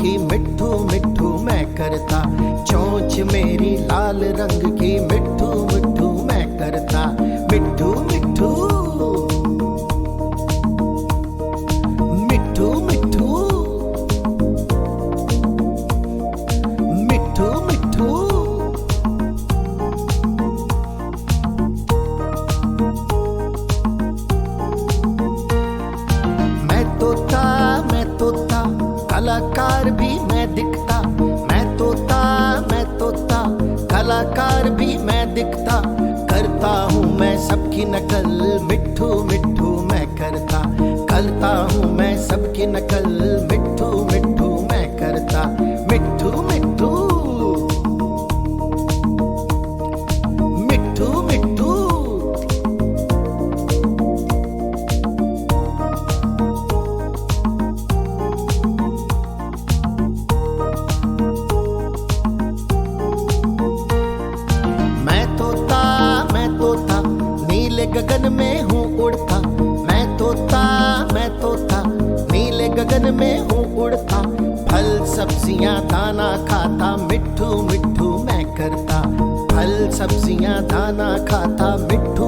की मिट्ठू मिट्ठू मैं करता, चोंच मेरी लाल रंग की मिट्ठू मिट्ठू मैं करता, मिट्ठू मिट्ठू मिट्ठू मिट्ठू मिट्ठू मिट्ठू। मैं तोता कलाकार भी मैं दिखता, मैं तोता कलाकार भी मैं दिखता, करता हूँ मैं सबकी नकल मिट्ठू मिट्ठू मैं करता, करता हूँ मैं सबकी नकल मिट्ठू मिट्ठू मैं करता, मिट्ठू मिट्ठू मिट्ठू मिट्ठू। नीले गगन में हूँ उड़ता, मैं तोता नीले गगन में हूँ उड़ता, फल सब्जियां दाना खाता मिट्ठू मिट्ठू मैं करता, फल सब्जियां दाना खाता मिट्ठू